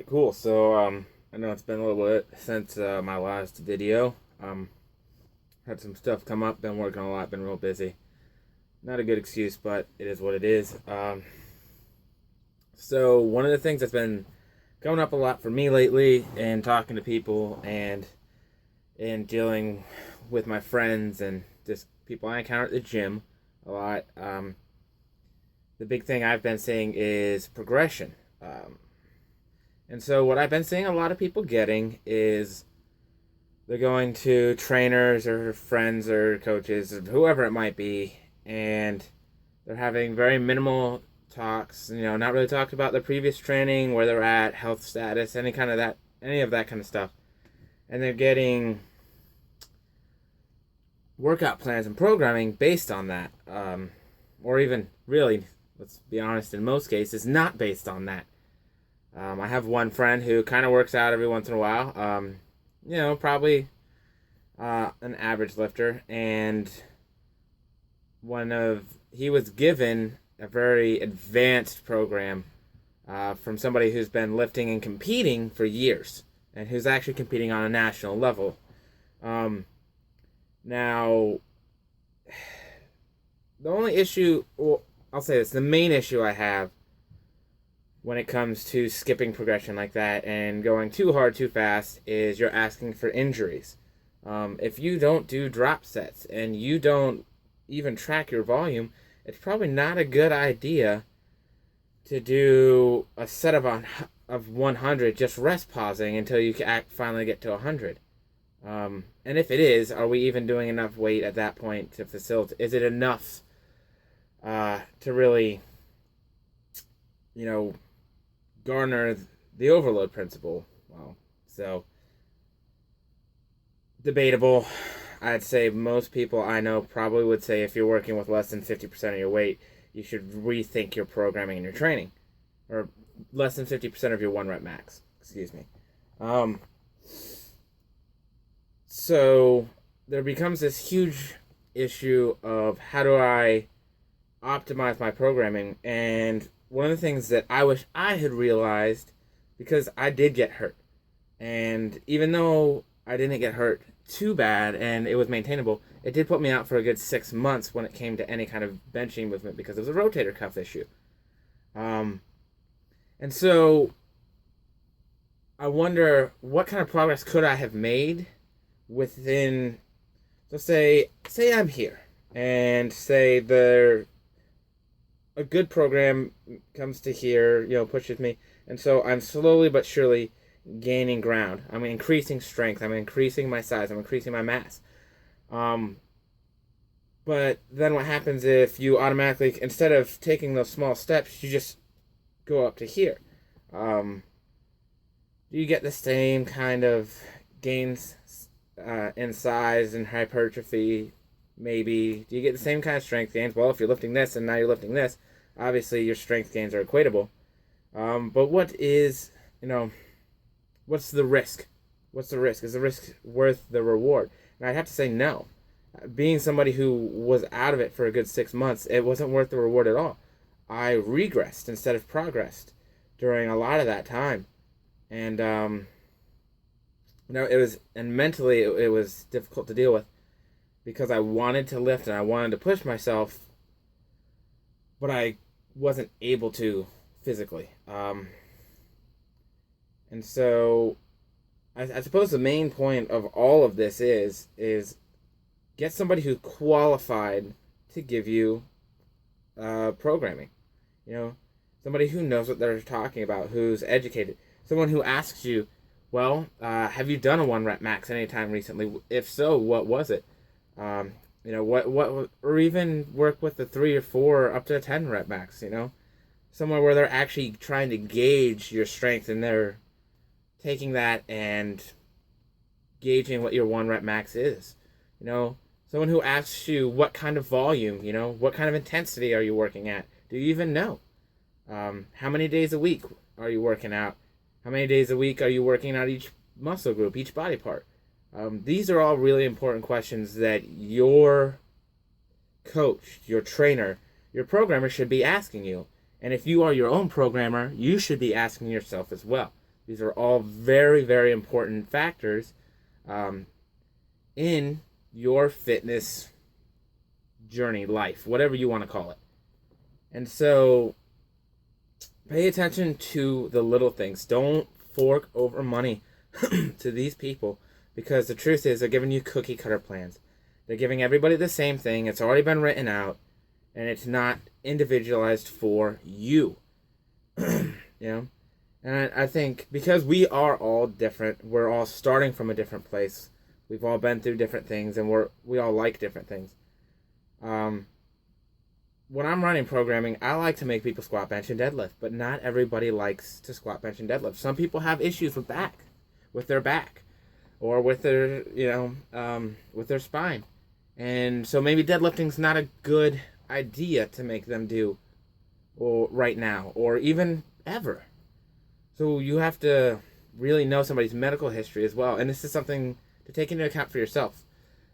Cool. I know it's been a little bit since my last video. Had some stuff come up. Been working a lot. Been real busy. Not a good excuse, but it is what it is. So one of the things that's been coming up a lot for me lately, and talking to people, and dealing with my friends and just people I encounter at the gym a lot. The big thing I've been seeing is progression. And so what I've been seeing a lot of people getting is they're going to trainers or friends or coaches or whoever it might be, and they're having very minimal talks, not really talking about their previous training, where they're at, health status, any of that kind of stuff. And they're getting workout plans and programming based on that. Or even really, let's be honest, in most cases, not based on that. I have one friend who kind of works out every once in a while. Probably an average lifter, and he was given a very advanced program from somebody who's been lifting and competing for years, and who's actually competing on a national level. Now, the only issue, well, I'll say this, the main issue I have when it comes to skipping progression like that and going too hard too fast is you're asking for injuries. If you don't do drop sets and you don't even track your volume, it's probably not a good idea to do a set of 100 just rest pausing until you finally get to 100. And if it is, are we even doing enough weight at that point to facilitate? Is it enough to really, garner the overload principle? Well, so debatable. I'd say most people I know probably would say if you're working with less than 50% of your weight, you should rethink your programming and your training, or less than 50% of your 1 rep max. Excuse me. So there becomes this huge issue of how do I optimize my programming. And one of the things that I wish I had realized, because I did get hurt, and even though I didn't get hurt too bad and it was maintainable, it did put me out for a good 6 months when it came to any kind of benching movement because it was a rotator cuff issue. And so I wonder what kind of progress could I have made within, so say I'm here, and say a good program comes to here, pushes me, and so I'm slowly but surely gaining ground. I'm increasing strength. I'm increasing my size. I'm increasing my mass. But then what happens if you automatically, instead of taking those small steps, you just go up to here? Do you get the same kind of gains in size and hypertrophy? Maybe. Do you get the same kind of strength gains? Well, if you're lifting this and now you're lifting this, obviously your strength gains are equatable. But what's the risk? What's the risk? Is the risk worth the reward? And I'd have to say no. Being somebody who was out of it for a good 6 months, it wasn't worth the reward at all. I regressed instead of progressed during a lot of that time. And, mentally it was difficult to deal with because I wanted to lift and I wanted to push myself, but I wasn't able to physically. And so I suppose the main point of all of this is get somebody who's qualified to give you programming. Somebody who knows what they're talking about, who's educated. Someone who asks you, well, have you done a 1 rep max anytime recently? If so, what was it? Or even work with the 3 or 4 up to a 10 rep max, somewhere where they're actually trying to gauge your strength, and they're taking that and gauging what your 1 rep max is. Someone who asks you what kind of volume, what kind of intensity are you working at? Do you even know? How many days a week are you working out? How many days a week are you working out each muscle group, each body part? These are all really important questions that your coach, your trainer, your programmer should be asking you. And if you are your own programmer, you should be asking yourself as well. These are all very, very important factors in your fitness journey, life, whatever you want to call it. And so pay attention to the little things. Don't fork over money to these people, because the truth is they're giving you cookie cutter plans. They're giving everybody the same thing. It's already been written out, and it's not individualized for you. You know? And I think because we are all different, we're all starting from a different place. We've all been through different things, and we all like different things. When I'm running programming, I like to make people squat, bench, and deadlift, but not everybody likes to squat, bench, and deadlift. Some people have issues with their back, or with their, with their spine. And so maybe deadlifting's not a good idea to make them do right now, or even ever. So you have to really know somebody's medical history as well. And this is something to take into account for yourself,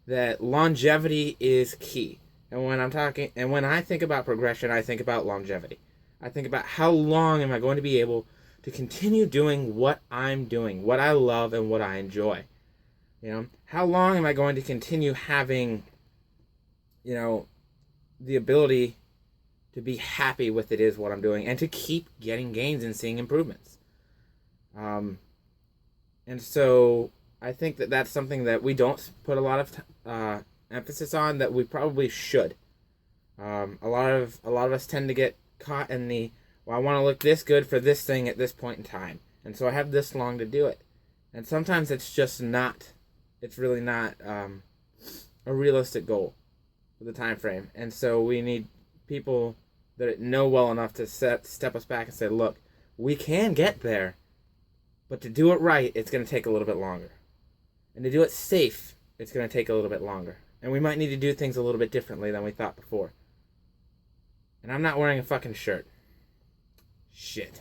that longevity is key. And when I think about progression, I think about longevity. I think about how long am I going to be able to continue doing what I'm doing, what I love and what I enjoy. How long am I going to continue having, the ability to be happy with it is what I'm doing, and to keep getting gains and seeing improvements. And so I think that that's something that we don't put a lot of emphasis on, that we probably should. A lot of us tend to get caught in the, well, I want to look this good for this thing at this point in time, and so I have this long to do it. And sometimes it's really not a realistic goal for the time frame. And so we need people that know well enough to step us back and say, look, we can get there, but to do it right, it's going to take a little bit longer. And to do it safe, it's going to take a little bit longer. And we might need to do things a little bit differently than we thought before. And I'm not wearing a fucking shirt. Shit.